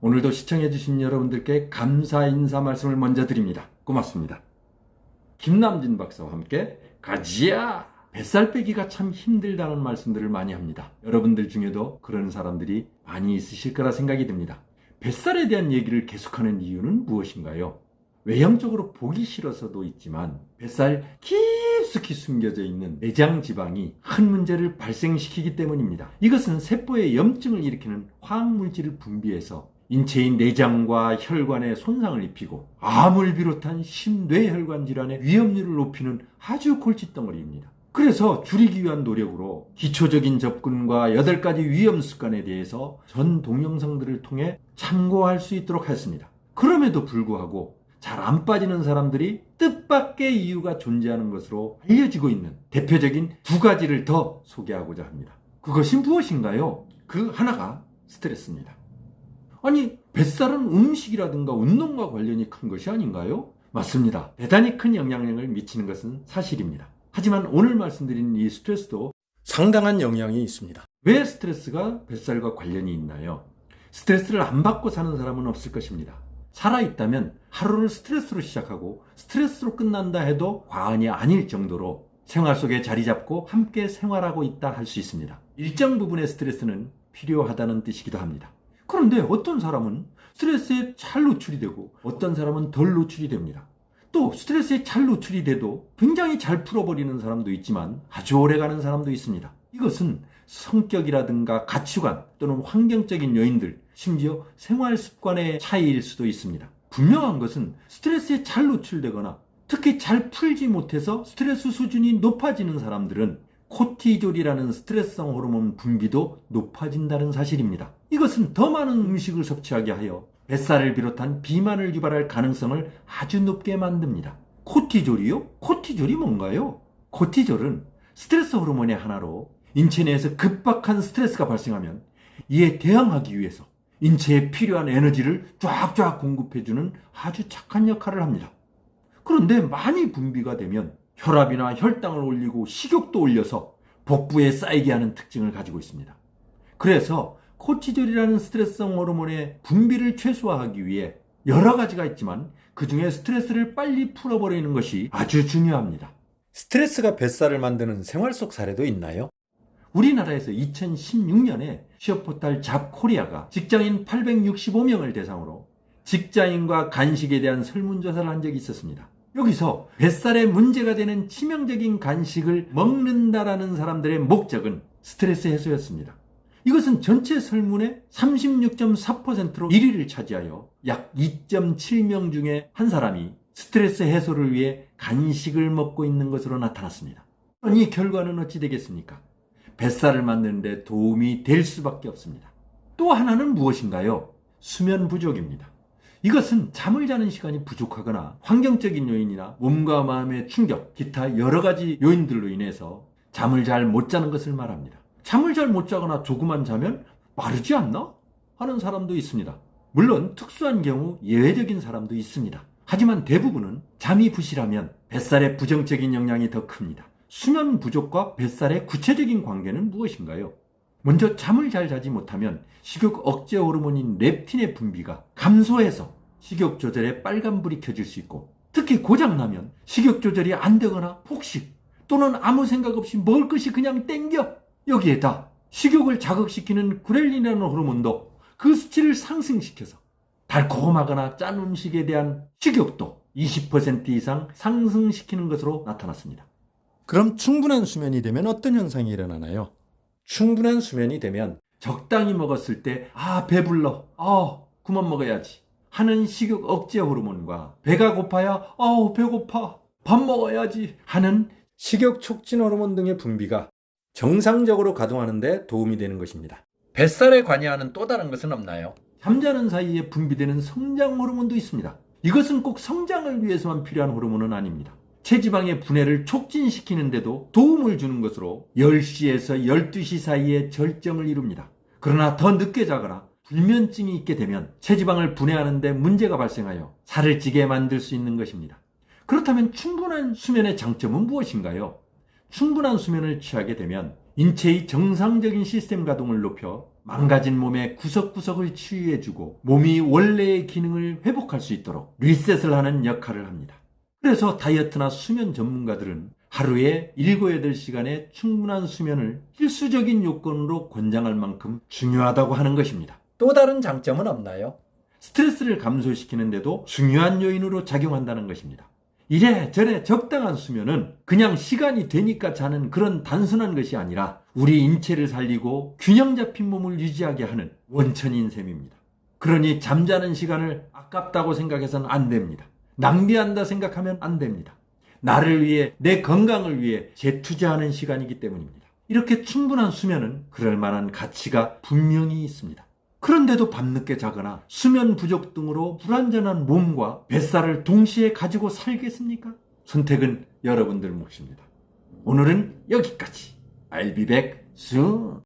오늘도 시청해주신 여러분들께 감사 인사 말씀을 먼저 드립니다. 고맙습니다. 김남진 박사와 함께 가지야! 뱃살 빼기가 참 힘들다는 말씀들을 많이 합니다. 여러분들 중에도 그런 사람들이 많이 있으실 거라 생각이 듭니다. 뱃살에 대한 얘기를 계속하는 이유는 무엇인가요? 외형적으로 보기 싫어서도 있지만 뱃살 깊숙이 숨겨져 있는 내장 지방이 큰 문제를 발생시키기 때문입니다. 이것은 세포에 염증을 일으키는 화학물질을 분비해서 인체의 내장과 혈관에 손상을 입히고 암을 비롯한 심뇌혈관 질환의 위험률을 높이는 아주 골칫덩어리입니다. 그래서 줄이기 위한 노력으로 기초적인 접근과 8가지 위험 습관에 대해서 전 동영상들을 통해 참고할 수 있도록 했습니다. 그럼에도 불구하고 잘 안 빠지는 사람들이 뜻밖의 이유가 존재하는 것으로 알려지고 있는 대표적인 2가지를 더 소개하고자 합니다. 그것이 무엇인가요? 그 하나가 스트레스입니다. 아니, 뱃살은 음식이라든가 운동과 관련이 큰 것이 아닌가요? 맞습니다. 대단히 큰 영향력을 미치는 것은 사실입니다. 하지만 오늘 말씀드린 이 스트레스도 상당한 영향이 있습니다. 왜 스트레스가 뱃살과 관련이 있나요? 스트레스를 안 받고 사는 사람은 없을 것입니다. 살아있다면 하루를 스트레스로 시작하고 스트레스로 끝난다 해도 과언이 아닐 정도로 생활 속에 자리 잡고 함께 생활하고 있다 할 수 있습니다. 일정 부분의 스트레스는 필요하다는 뜻이기도 합니다. 그런데 어떤 사람은 스트레스에 잘 노출이 되고 어떤 사람은 덜 노출이 됩니다. 또 스트레스에 잘 노출이 돼도 굉장히 잘 풀어버리는 사람도 있지만 아주 오래가는 사람도 있습니다. 이것은 성격이라든가 가치관 또는 환경적인 요인들, 심지어 생활 습관의 차이일 수도 있습니다. 분명한 것은 스트레스에 잘 노출되거나 특히 잘 풀지 못해서 스트레스 수준이 높아지는 사람들은 코티졸이라는 스트레스성 호르몬 분비도 높아진다는 사실입니다. 이것은 더 많은 음식을 섭취하게 하여 뱃살을 비롯한 비만을 유발할 가능성을 아주 높게 만듭니다. 코티졸이요? 코티졸이 뭔가요? 코티졸은 스트레스 호르몬의 하나로 인체 내에서 급박한 스트레스가 발생하면 이에 대항하기 위해서 인체에 필요한 에너지를 쫙쫙 공급해주는 아주 착한 역할을 합니다. 그런데 많이 분비가 되면 혈압이나 혈당을 올리고 식욕도 올려서 복부에 쌓이게 하는 특징을 가지고 있습니다. 그래서 코티졸이라는 스트레스성 호르몬의 분비를 최소화하기 위해 여러 가지가 있지만 그 중에 스트레스를 빨리 풀어버리는 것이 아주 중요합니다. 스트레스가 뱃살을 만드는 생활 속 사례도 있나요? 우리나라에서 2016년에 취업포탈 잡코리아가 직장인 865명을 대상으로 직장인과 간식에 대한 설문조사를 한 적이 있었습니다. 여기서 뱃살에 문제가 되는 치명적인 간식을 먹는다라는 사람들의 목적은 스트레스 해소였습니다. 이것은 전체 설문의 36.4%로 1위를 차지하여 약 2.7명 중에 한 사람이 스트레스 해소를 위해 간식을 먹고 있는 것으로 나타났습니다. 이 결과는 어찌 되겠습니까? 뱃살을 만드는 데 도움이 될 수밖에 없습니다. 또 하나는 무엇인가요? 수면 부족입니다. 이것은 잠을 자는 시간이 부족하거나 환경적인 요인이나 몸과 마음의 충격, 기타 여러 가지 요인들로 인해서 잠을 잘 못 자는 것을 말합니다. 잠을 잘 못 자거나 조금만 자면 마르지 않나? 하는 사람도 있습니다. 물론 특수한 경우 예외적인 사람도 있습니다. 하지만 대부분은 잠이 부실하면 뱃살에 부정적인 영향이 더 큽니다. 수면 부족과 뱃살의 구체적인 관계는 무엇인가요? 먼저 잠을 잘 자지 못하면 식욕 억제 호르몬인 렙틴의 분비가 감소해서 식욕 조절에 빨간불이 켜질 수 있고 특히 고장나면 식욕 조절이 안 되거나 폭식 또는 아무 생각 없이 먹을 것이 그냥 땡겨. 여기에다 식욕을 자극시키는 그렐린이라는 호르몬도 그 수치를 상승시켜서 달콤하거나 짠 음식에 대한 식욕도 20% 이상 상승시키는 것으로 나타났습니다. 그럼 충분한 수면이 되면 어떤 현상이 일어나나요? 충분한 수면이 되면 적당히 먹었을 때 배불러, 그만 먹어야지 하는 식욕 억제 호르몬과 배가 고파야 배고파, 밥 먹어야지 하는 식욕 촉진 호르몬 등의 분비가 정상적으로 가동하는 데 도움이 되는 것입니다. 뱃살에 관여하는 또 다른 것은 없나요? 잠자는 사이에 분비되는 성장 호르몬도 있습니다. 이것은 꼭 성장을 위해서만 필요한 호르몬은 아닙니다. 체지방의 분해를 촉진시키는데도 도움을 주는 것으로 10시에서 12시 사이에 절정을 이룹니다. 그러나 더 늦게 자거나 불면증이 있게 되면 체지방을 분해하는 데 문제가 발생하여 살을 찌게 만들 수 있는 것입니다. 그렇다면 충분한 수면의 장점은 무엇인가요? 충분한 수면을 취하게 되면 인체의 정상적인 시스템 가동을 높여 망가진 몸의 구석구석을 치유해주고 몸이 원래의 기능을 회복할 수 있도록 리셋을 하는 역할을 합니다. 그래서 다이어트나 수면 전문가들은 하루에 7, 8시간의 충분한 수면을 필수적인 요건으로 권장할 만큼 중요하다고 하는 것입니다. 또 다른 장점은 없나요? 스트레스를 감소시키는데도 중요한 요인으로 작용한다는 것입니다. 이래저래 적당한 수면은 그냥 시간이 되니까 자는 그런 단순한 것이 아니라 우리 인체를 살리고 균형 잡힌 몸을 유지하게 하는 원천인 셈입니다. 그러니 잠자는 시간을 아깝다고 생각해서는 안 됩니다. 낭비한다 생각하면 안 됩니다. 나를 위해, 내 건강을 위해 재투자하는 시간이기 때문입니다. 이렇게 충분한 수면은 그럴 만한 가치가 분명히 있습니다. 그런데도 밤늦게 자거나 수면 부족 등으로 불완전한 몸과 뱃살을 동시에 가지고 살겠습니까? 선택은 여러분들 몫입니다. 오늘은 여기까지. I'll be back soon.